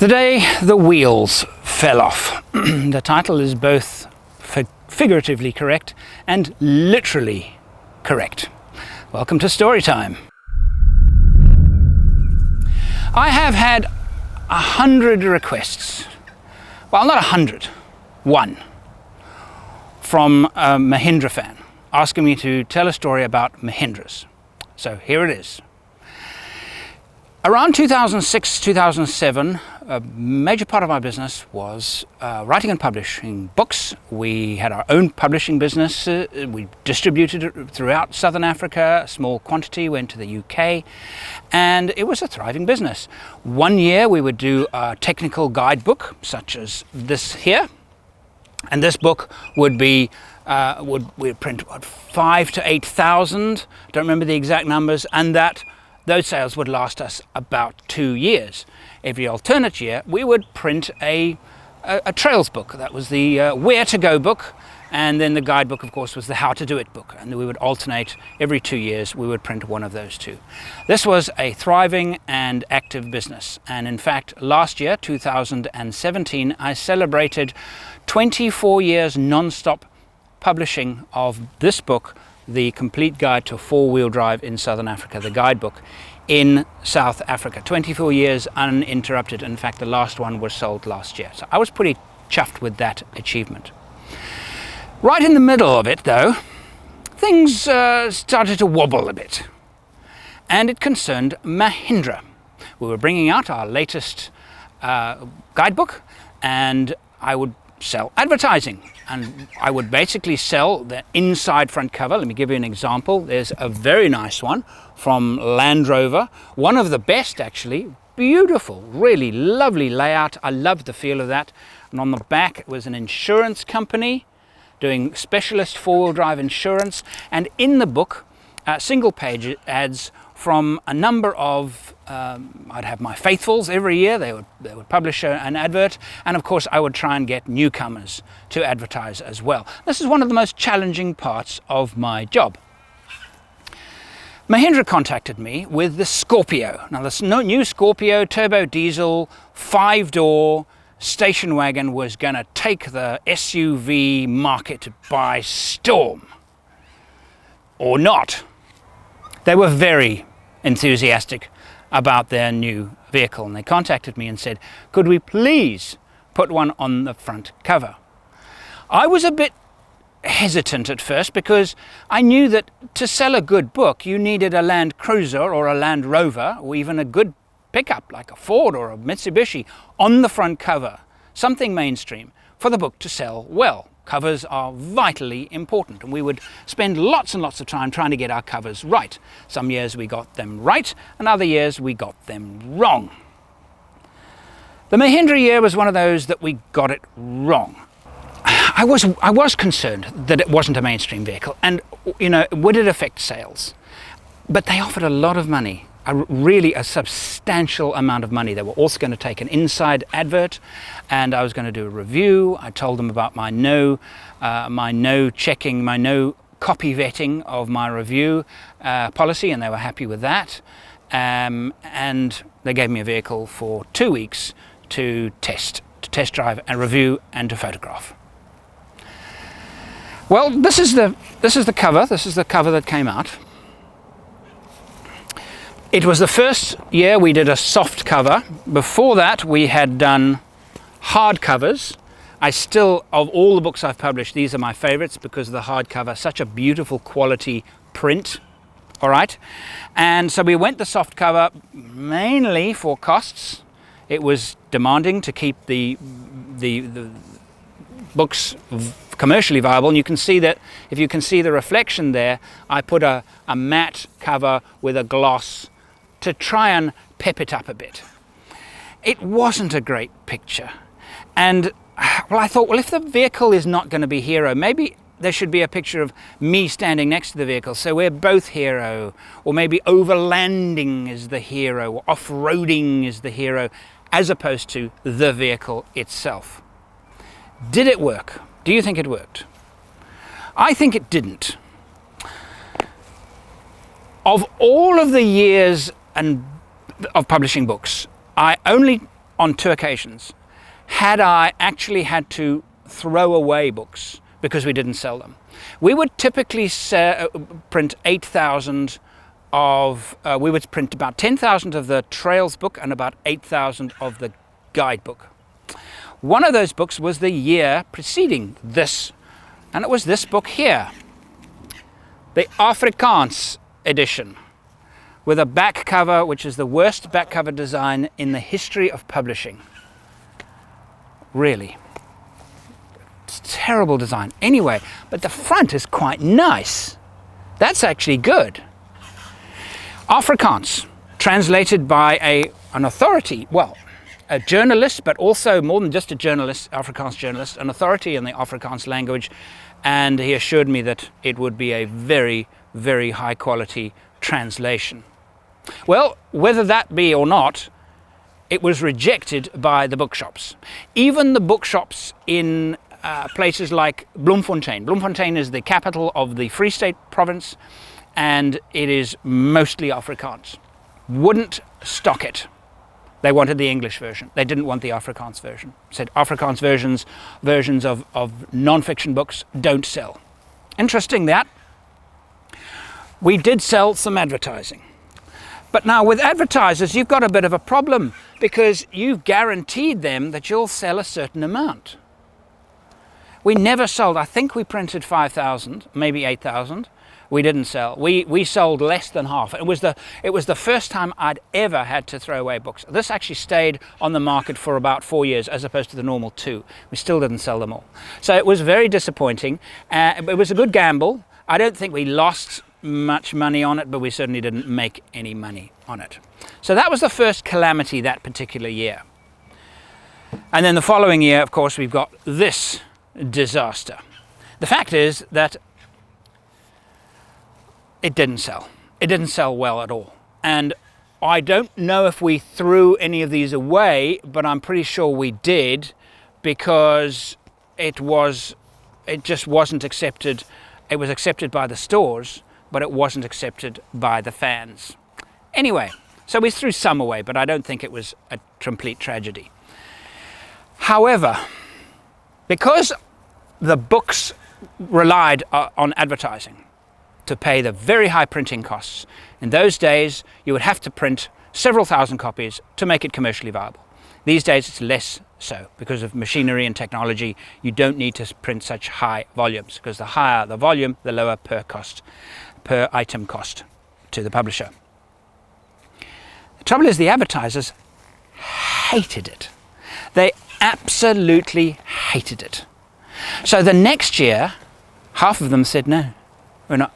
The day the wheels fell off. The title is both figuratively correct and literally correct. Welcome to Storytime. I have had 100 requests. Well, not 100, one, from a Mahindra fan asking me to tell a story about Mahindras. So here it is. Around 2006, 2007, a major part of my business was writing and publishing books. We had our own publishing business. We distributed it throughout Southern Africa. A small quantity went to the UK, and it was a thriving business. One year we would do a technical guidebook, such as this here, and this book would be we'd print what, 5,000 to 8,000. Don't remember the exact numbers, and those sales would last us about 2 years. Every alternate year, we would print a trails book. That was the where to go book, and then the guidebook, of course, was the how to do it book. And we would alternate every 2 years. We would print one of those two. This was a thriving and active business. And in fact, last year, 2017, I celebrated 24 years non-stop publishing of this book, The Complete Guide to Four-Wheel Drive in Southern Africa, the guidebook in South Africa. 24 years uninterrupted. In fact, the last one was sold last year. So I was pretty chuffed with that achievement. Right in the middle of it, though, things started to wobble a bit. And it concerned Mahindra. We were bringing out our latest guidebook, and I would sell advertising, and I would basically sell the inside front cover. Let me give you an example. There's a very nice one from Land Rover, one of the best actually, beautiful, really lovely layout. I loved the feel of that. And on the back it was an insurance company doing specialist four-wheel drive insurance, and in the book single page ads from a number of I'd have my faithfuls every year. They would publish an advert, and of course I would try and get newcomers to advertise as well. This is one of the most challenging parts of my job. Mahindra contacted me with the Scorpio. Now this new Scorpio turbo diesel 5-door station wagon was going to take the SUV market by storm. Or not. They were very enthusiastic about their new vehicle, and they contacted me and said, could we please put one on the front cover? I was a bit hesitant at first because I knew that to sell a good book you needed a Land Cruiser or a Land Rover, or even a good pickup like a Ford or a Mitsubishi on the front cover, something mainstream, for the book to sell well. Covers are vitally important, and we would spend lots and lots of time trying to get our covers right. Some years we got them right, and other years we got them wrong. The Mahindra year was one of those that we got it wrong. I was concerned that it wasn't a mainstream vehicle, and would it affect sales? But they offered a lot of money. Really a substantial amount of money. They were also going to take an inside advert, and I was going to do a review. I told them about my no checking, my no copy vetting of my review policy, and they were happy with that. And they gave me a vehicle for 2 weeks to test drive and review and to photograph. Well, this is the cover. This is the cover that came out. It was the first year we did a soft cover. Before that, we had done hard covers. Of all the books I've published, these are my favorites because of the hard cover, such a beautiful quality print. All right. And so we went the soft cover mainly for costs. It was demanding to keep the books commercially viable, and you can see that if you can see the reflection there, I put a matte cover with a gloss to try and pep it up a bit. It wasn't a great picture, and I thought, well, if the vehicle is not going to be hero, maybe there should be a picture of me standing next to the vehicle, so we're both hero, or maybe overlanding is the hero, or off-roading is the hero, as opposed to the vehicle itself. Did it work? Do you think it worked? I think it didn't. Of all of the years of publishing books, I only on 2 occasions had I actually had to throw away books because we didn't sell them. We would typically print 8,000 of, we would print about 10,000 of the Trails book and about 8,000 of the guidebook. One of those books was the year preceding this, and it was this book here, the Afrikaans edition, with a back cover which is the worst back cover design in the history of publishing. Really. It's a terrible design. Anyway, but the front is quite nice. That's actually good. Afrikaans, translated by an authority, well, a journalist, but also more than just a journalist, Afrikaans journalist, an authority in the Afrikaans language, and he assured me that it would be a very, very high quality translation. Well, whether that be or not, it was rejected by the bookshops. Even the bookshops in places like Bloemfontein. Bloemfontein is the capital of the Free State province, and it is mostly Afrikaans. Wouldn't stock it. They wanted the English version. They didn't want the Afrikaans version. Said Afrikaans versions of non-fiction books don't sell. Interesting that. We did sell some advertising. But now with advertisers, you've got a bit of a problem because you've guaranteed them that you'll sell a certain amount. We never sold. I think we printed 5,000, maybe 8,000. We didn't sell. We sold less than half. It was the first time I'd ever had to throw away books. This actually stayed on the market for about 4 years as opposed to the normal 2. We still didn't sell them all. So it was very disappointing. It was a good gamble. I don't think we lost much money on it, but we certainly didn't make any money on it. So that was the first calamity that particular year. And then the following year, of course, we've got this disaster. The fact is that it didn't sell. It didn't sell well at all. And I don't know if we threw any of these away, but I'm pretty sure we did, because it just wasn't accepted. It was accepted by the stores, but it wasn't accepted by the fans. Anyway, so we threw some away, but I don't think it was a complete tragedy. However, because the books relied on advertising to pay the very high printing costs, in those days you would have to print several thousand copies to make it commercially viable. These days it's less so because of machinery and technology. You don't need to print such high volumes, because the higher the volume, the lower per item cost to the publisher. The trouble is, the advertisers hated it. They absolutely hated it. So the next year, half of them said, no, we're not,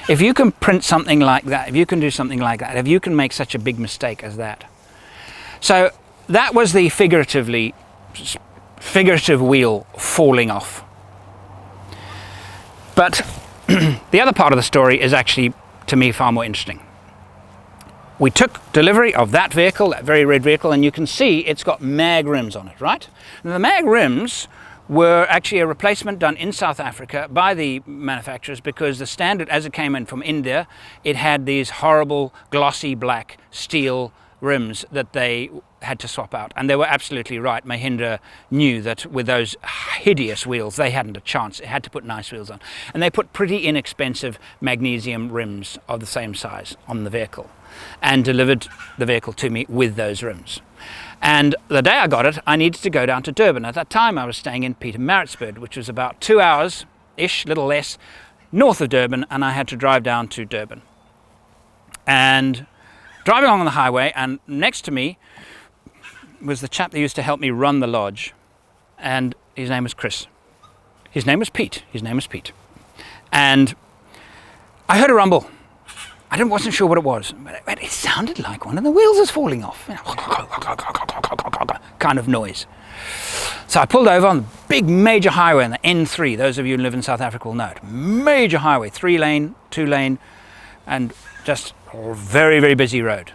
if you can print something like that, if you can do something like that, if you can make such a big mistake as that. So that was the figurative wheel falling off. But the other part of the story is actually, to me, far more interesting. We took delivery of that vehicle, that very red vehicle, and you can see it's got mag rims on it, right? And the mag rims were actually a replacement done in South Africa by the manufacturers, because the standard, as it came in from India, it had these horrible glossy black steel rims that they had to swap out. And they were absolutely right. Mahindra knew that with those hideous wheels, they hadn't a chance. It had to put nice wheels on. And they put pretty inexpensive magnesium rims of the same size on the vehicle, and delivered the vehicle to me with those rims. And the day I got it, I needed to go down to Durban. At that time, I was staying in Pietermaritzburg, which was about 2 hours-ish, little less, north of Durban, and I had to drive down to Durban. And driving along on the highway, and next to me was the chap that used to help me run the lodge, and his name was Chris. His name was Pete. And I heard a rumble. I wasn't sure what it was, but it sounded like one of the wheels was falling off. Kind of noise. So I pulled over on the big major highway on the N3. Those of you who live in South Africa will know it. Major highway, 3-lane, 2-lane, and just a very, very busy road.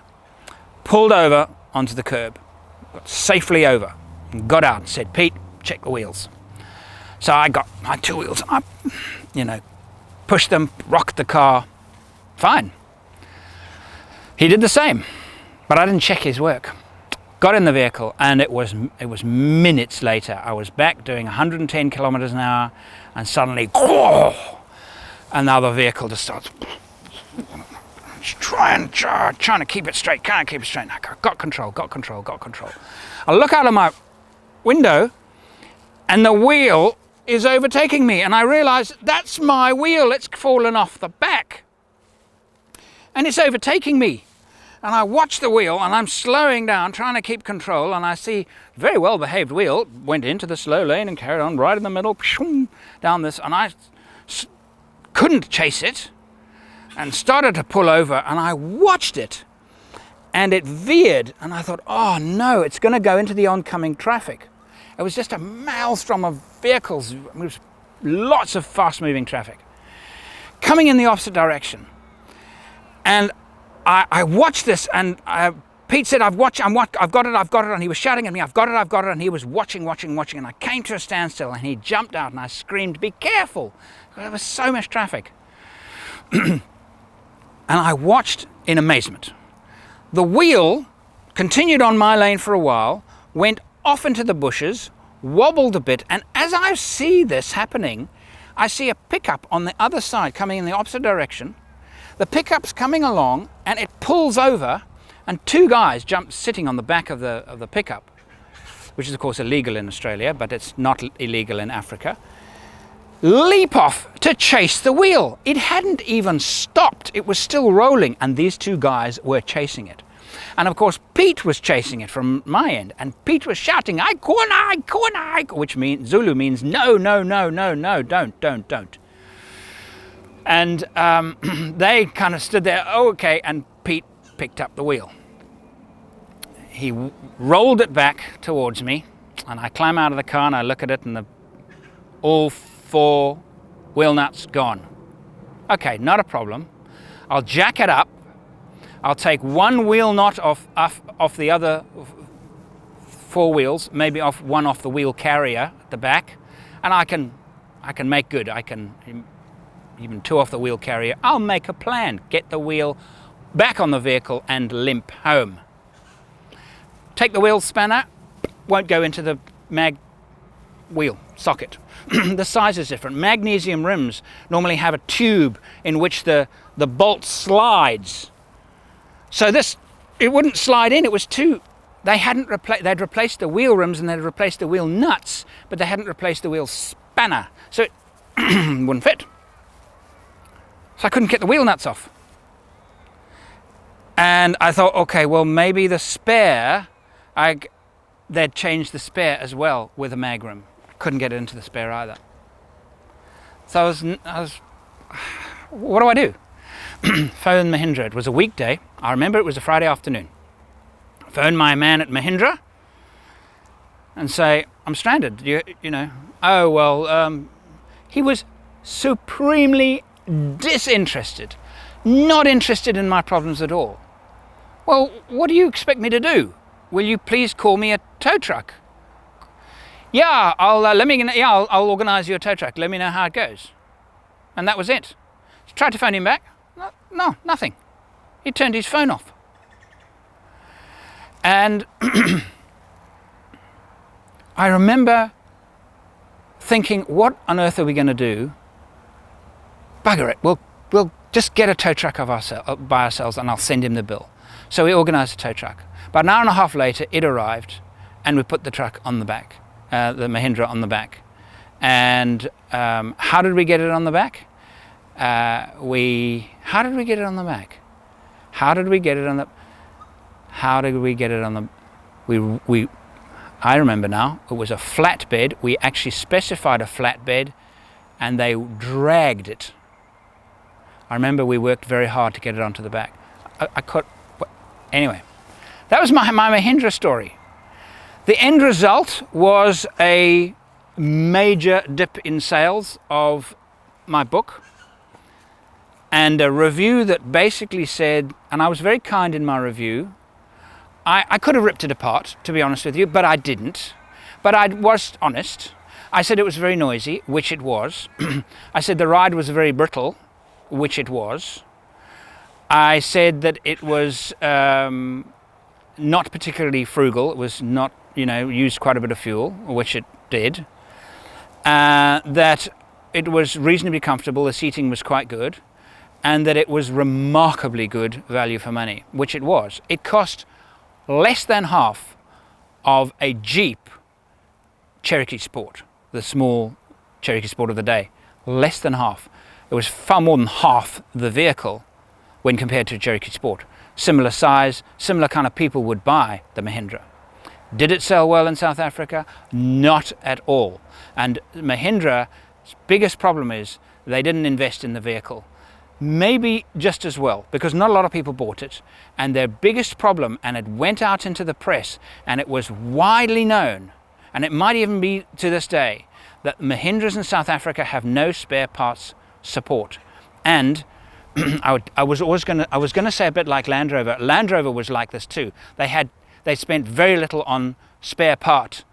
Pulled over onto the curb, got safely over, and got out and said, Pete, check the wheels. So I got my 2 wheels up, pushed them, rocked the car, fine. He did the same, but I didn't check his work. got in the vehicle, and it was minutes later. I was back doing 110 kilometers an hour, and suddenly, and now the vehicle just starts trying to keep it straight, can't keep it straight. I got control. I look out of my window, and the wheel is overtaking me, and I realize that's my wheel. It's fallen off the back, and it's overtaking me. And I watch the wheel, and I'm slowing down, trying to keep control, and I see very well behaved wheel went into the slow lane and carried on right in the middle, down this, and I couldn't chase it, and started to pull over, and I watched it, and it veered, and I thought, oh no, it's going to go into the oncoming traffic. It was just a maelstrom of vehicles. It was lots of fast-moving traffic coming in the opposite direction. And I watched this, and Pete said, I've got it, and he was shouting at me, I've got it, and he was watching, and I came to a standstill, and he jumped out, and I screamed, be careful, there was so much traffic. And I watched in amazement. The wheel continued on my lane for a while, went off into the bushes, wobbled a bit, and as I see this happening, I see a pickup on the other side coming in the opposite direction. The pickup's coming along, and it pulls over, and two guys sitting on the back of the pickup, which is of course illegal in Australia, but it's not illegal in Africa, leap off to chase the wheel. It hadn't even stopped. It was still rolling, and these two guys were chasing it. And of course, Pete was chasing it from my end, and Pete was shouting, "I corner," which means Zulu means no, don't. And they kind of stood there, oh, okay, and Pete picked up the wheel. He rolled it back towards me, and I climb out of the car and I look at it, and all four wheel nuts gone. Okay, not a problem. I'll jack it up. I'll take one wheel nut off the other four wheels, maybe one off the wheel carrier at the back, and I can make good. I can even two off the wheel carrier. I'll make a plan. Get the wheel back on the vehicle and limp home. Take the wheel spanner, won't go into the mag wheel socket. The size is different. Magnesium rims normally have a tube in which the bolt slides. So it wouldn't slide in. It was too. They'd replaced the wheel rims and they'd replaced the wheel nuts, but they hadn't replaced the wheel spanner, so it wouldn't fit. So I couldn't get the wheel nuts off. And I thought, okay, well maybe the spare, they'd changed the spare as well with a mag rim. Couldn't get it into the spare either. So I was what do? Phone Mahindra. It was a weekday. I remember it was a Friday afternoon. Phone my man at Mahindra and say, I'm stranded. You know. Oh, well, he was supremely disinterested, not interested in my problems at all. Well, what do you expect me to do? Will you please call me a tow truck? Yeah, I'll organise you a tow truck. Let me know how it goes. And that was it. Tried to phone him back. No, nothing. He turned his phone off. And I remember thinking, what on earth are we going to do? Bugger it. We'll just get a tow truck by ourselves, and I'll send him the bill. So we organised a tow truck. About an hour and a half later, it arrived, and we put the truck on the back, the Mahindra on the back. And how did we get it on the back? How did we get it on the back? I remember now, it was a flatbed. We actually specified a flatbed, and they dragged it. I remember we worked very hard to get it onto the back. Anyway, that was my Mahindra story. The end result was a major dip in sales of my book, and a review that basically said, and I was very kind in my review, I could have ripped it apart, to be honest with you, but I didn't. But I was honest. I said it was very noisy, which it was. I said the ride was very brittle, which it was. I said that it was not particularly frugal. It was not, used quite a bit of fuel, which it did. That it was reasonably comfortable, the seating was quite good, and that it was remarkably good value for money, which it was. It cost less than half of a Jeep Cherokee Sport, the small Cherokee Sport of the day. Less than half. It was far more than half the vehicle when compared to a Cherokee Sport. Similar size, similar kind of people would buy the Mahindra. Did it sell well in South Africa? Not at all. And Mahindra's biggest problem is they didn't invest in the vehicle. Maybe just as well, because not a lot of people bought it. And their biggest problem, and it went out into the press, and it was widely known, and it might even be to this day, that Mahindras in South Africa have no spare parts support. And I was going to say a bit like Land Rover. Land Rover was like this too. They spent very little on spare part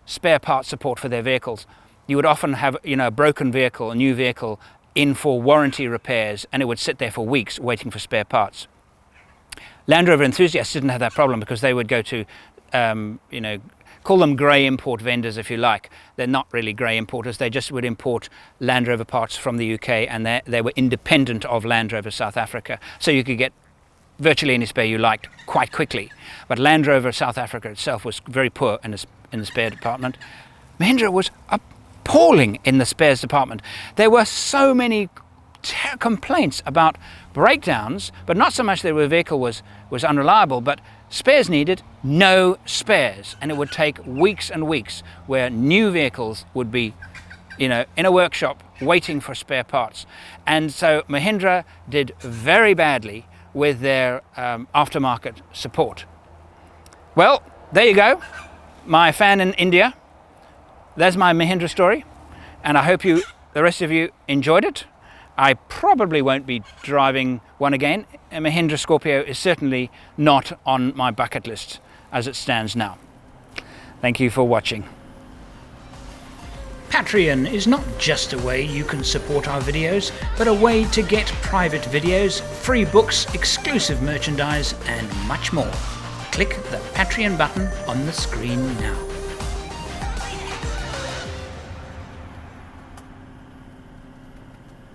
support for their vehicles. You would often have a broken vehicle, a new vehicle, in for warranty repairs, and it would sit there for weeks waiting for spare parts. Land Rover enthusiasts didn't have that problem because they would go to call them grey import vendors if you like. They're not really grey importers, they just would import Land Rover parts from the UK, and they were independent of Land Rover South Africa. So you could get virtually any spare you liked quite quickly. But Land Rover South Africa itself was very poor in the spare department. Mahindra was appalling in the spares department. There were so many complaints about breakdowns, but not so much that the vehicle was unreliable, but spares needed, no spares. And it would take weeks and weeks where new vehicles would be in a workshop waiting for spare parts. And so Mahindra did very badly with their aftermarket support. Well, there you go, my fan in India. There's my Mahindra story, and I hope the rest of you enjoyed it. I probably won't be driving one again. A Mahindra Scorpio is certainly not on my bucket list as it stands now. Thank you for watching. Patreon is not just a way you can support our videos, but a way to get private videos, free books, exclusive merchandise, and much more. Click the Patreon button on the screen now.